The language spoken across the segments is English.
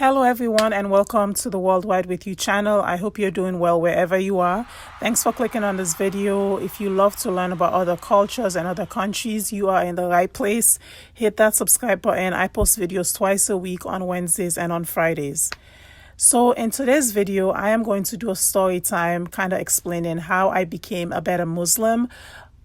Hello, everyone, and welcome to the Worldwide With You channel. I hope you're doing well wherever you are. Thanks for clicking on this video. If you love to learn about other cultures and other countries, you are in the right place. Hit that subscribe button. I post videos twice a week on Wednesdays and on Fridays. So in today's video, I am going to do a story time, kind of explaining how I became a better Muslim.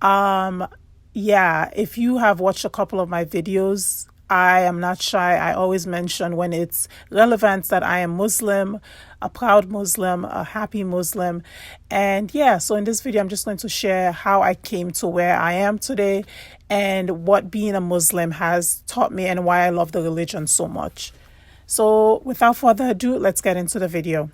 If you have watched a couple of my videos, I am not shy. I always mention when it's relevant that I am Muslim, a proud Muslim, a happy Muslim. And so in this video, I'm just going to share how I came to where I am today and what being a Muslim has taught me and why I love the religion so much. So without further ado, let's get into the video.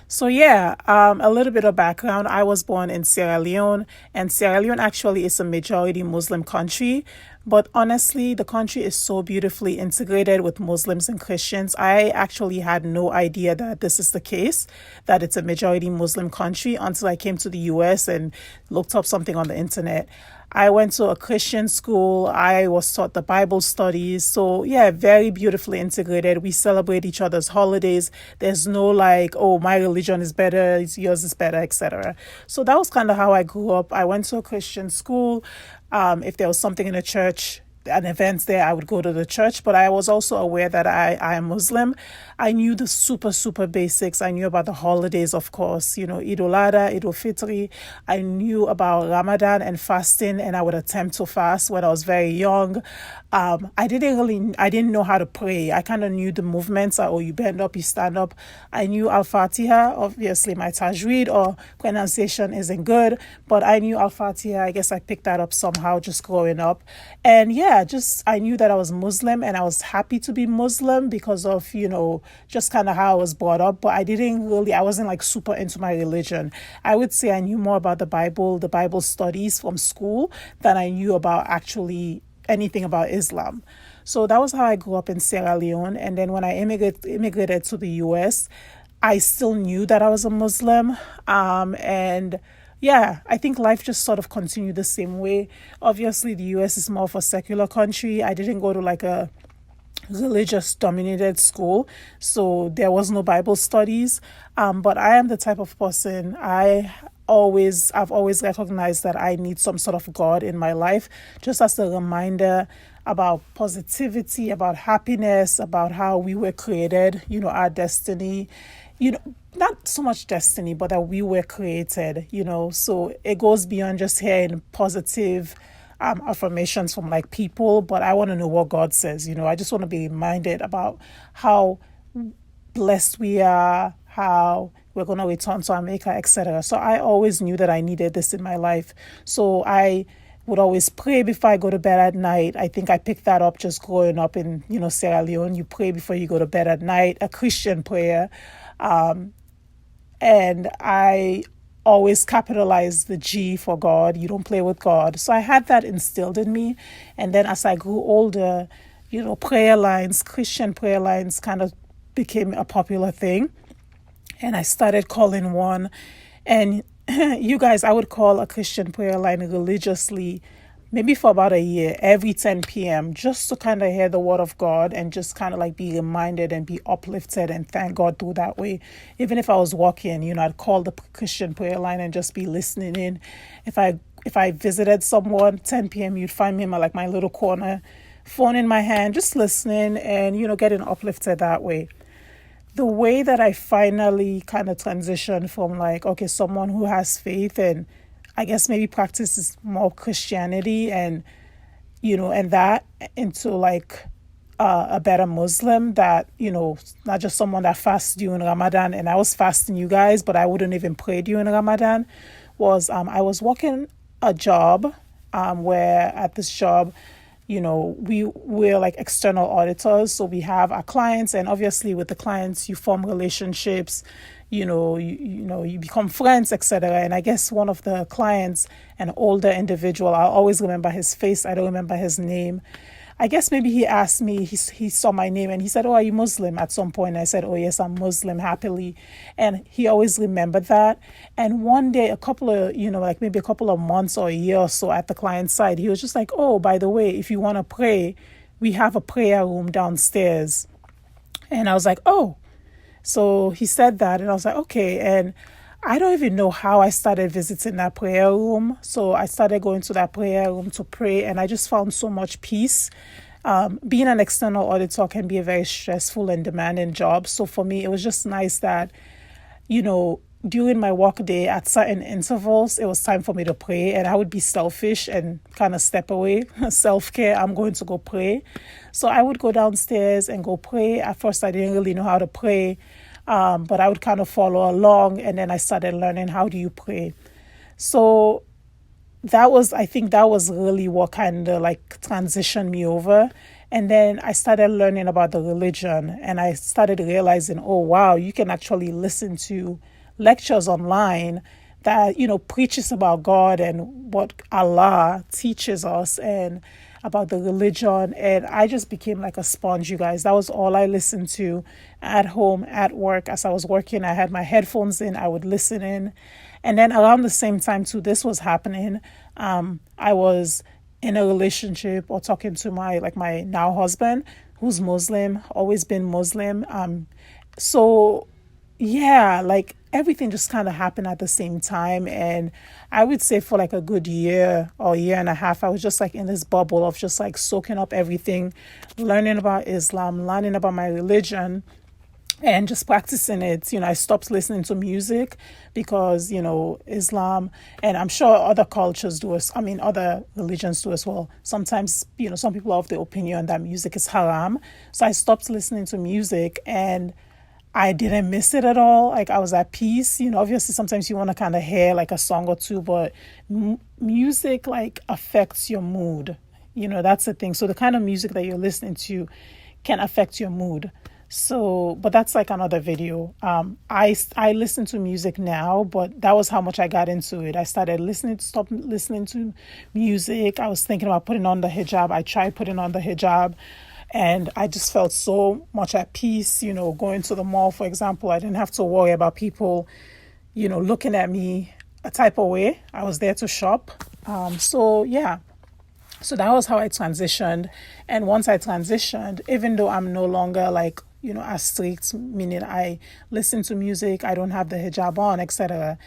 So a little bit of background. I was born in Sierra Leone, and Sierra Leone actually is a majority Muslim country. But honestly, the country is so beautifully integrated with Muslims and Christians. I actually had no idea that this is the case, that it's a majority Muslim country until I came to the US and looked up something on the internet. I went to a Christian school. I was taught the Bible studies. So very beautifully integrated. We celebrate each other's holidays. There's no like, oh, my religion is better, yours is better, etc. So that was kind of how I grew up. I went to a Christian school. If there was something in a church, an event there, I would go to the church, but I was also aware that I am Muslim. I knew the super basics. I knew about the holidays, of course, Eid al-Adha, Eid al-Fitr. I knew about Ramadan and fasting, and I would attempt to fast when I was very young. I didn't know how to pray. I kind of knew the movements, you bend up, you stand up. I knew Al-Fatiha. Obviously, my tajweed or pronunciation isn't good, but I knew Al-Fatiha. I guess I picked that up somehow just growing up. And I knew that I was Muslim, and I was happy to be Muslim because of, just kind of how I was brought up. But I wasn't like super into my religion. I would say I knew more about the Bible studies from school than I knew about actually anything about Islam. So that was how I grew up in Sierra Leone. And then when I immigrated to the US, I still knew that I was a Muslim. I think life just sort of continued the same way. Obviously, the US is more of a secular country. I didn't go to like a religious dominated school, so there was no Bible studies. But I am the type of person, I've always recognized that I need some sort of God in my life, just as a reminder about positivity, about happiness, about how we were created, our destiny, not so much destiny, but that we were created, so it goes beyond just hearing positive affirmations from like people, but I want to know what God says. I just want to be reminded about how blessed we are, how we're going to return to America, etc. So I always knew that I needed this in my life. So I would always pray before I go to bed at night. I think I picked that up just growing up in, Sierra Leone. You pray before you go to bed at night, a Christian prayer. And I always capitalize the G for God. You don't play with God. So I had that instilled in me. And then as I grew older, Christian prayer lines kind of became a popular thing. And I started calling one. And you guys, I would call a Christian prayer line religiously, maybe for about a year, every 10 p.m., just to kind of hear the word of God and just kind of like be reminded and be uplifted and thank God through that way. Even if I was walking, I'd call the Christian prayer line and just be listening in. If I visited someone, 10 p.m., you'd find me in my little corner, phone in my hand, just listening and, getting uplifted that way. The way that I finally kind of transitioned from someone who has faith and I guess maybe practices more Christianity and that into a better Muslim that, not just someone that fasts during Ramadan. And I was fasting, you guys, but I wouldn't even pray during Ramadan. I was working a job where at this job, we're like external auditors. So we have our clients, and obviously with the clients, you form relationships, you become friends, etc. And I guess one of the clients, an older individual, I'll always remember his face. I don't remember his name. I guess maybe he asked me, he saw my name and he said, "Oh, are you Muslim?" at some point. And I said, "Oh, yes, I'm Muslim," happily. And he always remembered that. And one day, a couple of months or a year or so at the client's side, he was just like, "Oh, by the way, if you want to pray, we have a prayer room downstairs." And I was like, oh. So he said that, and I was like, okay. And I don't even know how I started visiting that prayer room. So I started going to that prayer room to pray, and I just found so much peace. Being an external auditor can be a very stressful and demanding job. So for me, it was just nice that, during my work day at certain intervals, it was time for me to pray, and I would be selfish and kind of step away. Self-care, I'm going to go pray. So I would go downstairs and go pray. At first, I didn't really know how to pray, but I would kind of follow along, and then I started learning how do you pray. So I think that was really what kind of like transitioned me over. And then I started learning about the religion, and I started realizing, oh wow, you can actually listen to lectures online that, preaches about God and what Allah teaches us and about the religion. And I just became like a sponge, you guys. That was all I listened to at home, at work. As I was working, I had my headphones in, I would listen in. And then around the same time too, this was happening. I was in a relationship or talking to my now husband, who's Muslim, always been Muslim. So yeah, like everything just kind of happened at the same time. And I would say for like a good year or year and a half, I was just like in this bubble of just like soaking up everything, learning about Islam, learning about my religion, and just practicing it. I stopped listening to music because, Islam, and I'm sure other cultures do as, I mean, other religions do as well. Sometimes, some people are of the opinion that music is haram. So I stopped listening to music, and I didn't miss it at all. Like I was at peace. Obviously sometimes you want to kind of hear like a song or two, but music like affects your mood. That's the thing. So the kind of music that you're listening to can affect your mood. So, but that's like another video. I listen to music now, but that was how much I got into it. I started stop listening to music. I was thinking about putting on the hijab. I tried putting on the hijab, and I just felt so much at peace, going to the mall, for example. I didn't have to worry about people, looking at me a type of way. I was there to shop. So yeah. So that was how I transitioned. And once I transitioned, even though I'm no longer like, as strict, meaning I listen to music, I don't have the hijab on, etc.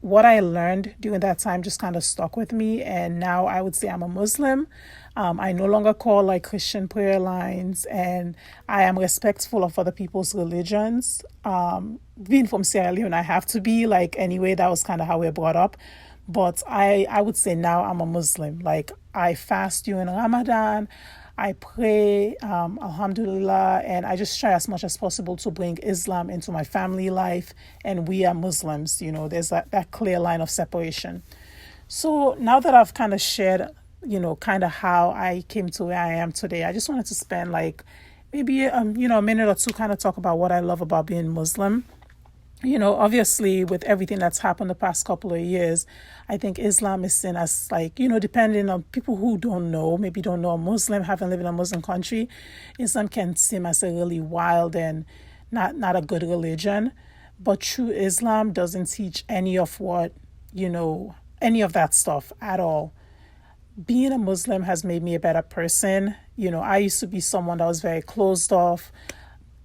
What I learned during that time just kind of stuck with me. And now I would say I'm a Muslim. I no longer call like Christian prayer lines, and I am respectful of other people's religions. Being from Sierra Leone, I have to be like, anyway, that was kind of how we're brought up. But I would say now I'm a Muslim. Like I fast during Ramadan, I pray, Alhamdulillah, and I just try as much as possible to bring Islam into my family life. And we are Muslims, there's that clear line of separation. So now that I've kind of shared, kind of how I came to where I am today, I just wanted to spend like maybe, a minute or two kind of talk about what I love about being Muslim. Obviously with everything that's happened the past couple of years, I think Islam is seen as like, depending on people who maybe don't know a Muslim, haven't lived in a Muslim country, Islam can seem as a really wild and not a good religion. But true Islam doesn't teach any of what, any of that stuff at all. Being a Muslim has made me a better person. I used to be someone that was very closed off.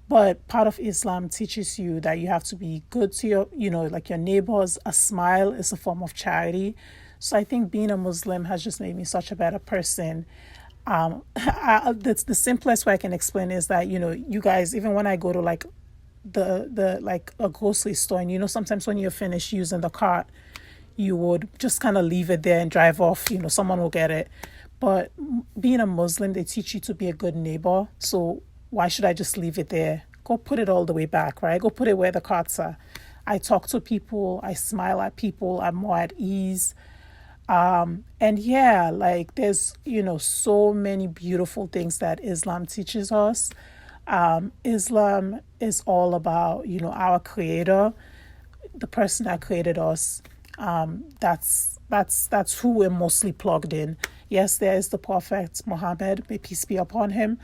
But part of Islam teaches you that you have to be good to your, like your neighbors. A smile is a form of charity. So I think being a Muslim has just made me such a better person. The simplest way I can explain is that, you guys, even when I go to like the like a grocery store, and sometimes when you're finished using the cart, you would just kind of leave it there and drive off. Someone will get it. But being a Muslim, they teach you to be a good neighbor. So why should I just leave it there? Go put it all the way back, right? Go put it where the carts are. I talk to people. I smile at people. I'm more at ease. And yeah, like there's, so many beautiful things that Islam teaches us. Islam is all about, our creator, the person that created us. That's who we're mostly plugged in. Yes, there is the Prophet Muhammad, may peace be upon him.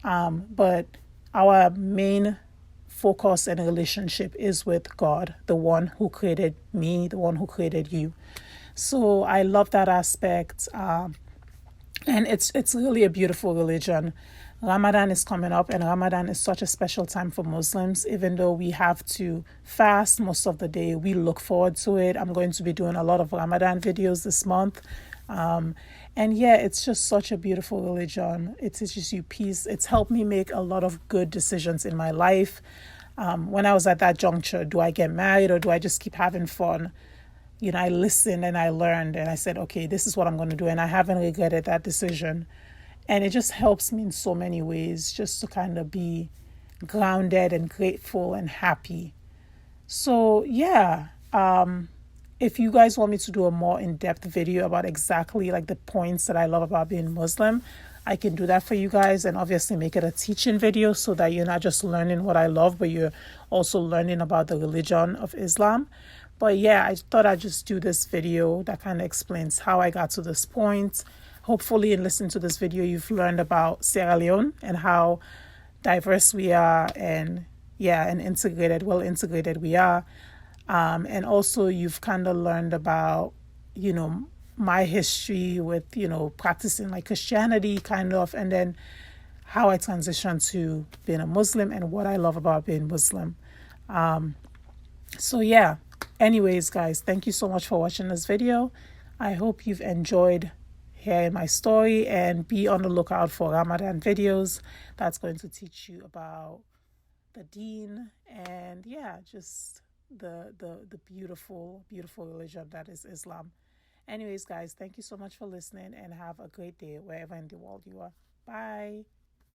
But our main focus and relationship is with God, the one who created me, the one who created you. So I love that aspect. And it's really a beautiful religion. Ramadan is coming up, and Ramadan is such a special time for Muslims. Even though we have to fast most of the day, we look forward to it. I'm going to be doing a lot of Ramadan videos this month. And yeah, it's just such a beautiful religion. It teaches you peace. It's helped me make a lot of good decisions in my life. When I was at that juncture, do I get married or do I just keep having fun? I listened and I learned and I said, okay, this is what I'm going to do. And I haven't regretted that decision. And it just helps me in so many ways just to kind of be grounded and grateful and happy. So, yeah, if you guys want me to do a more in-depth video about exactly like the points that I love about being Muslim, I can do that for you guys and obviously make it a teaching video so that you're not just learning what I love, but you're also learning about the religion of Islam. But yeah, I thought I'd just do this video that kind of explains how I got to this point. Hopefully, in listening to this video, you've learned about Sierra Leone and how diverse we are and well integrated we are. And also you've kind of learned about, my history with, practicing like Christianity kind of, and then how I transitioned to being a Muslim and what I love about being Muslim. So yeah, anyways, guys, thank you so much for watching this video. I hope you've enjoyed hearing my story, and be on the lookout for Ramadan videos that's going to teach you about the deen and just the beautiful religion that is Islam. Anyways, guys, thank you so much for listening and have a great day wherever in the world you are. Bye.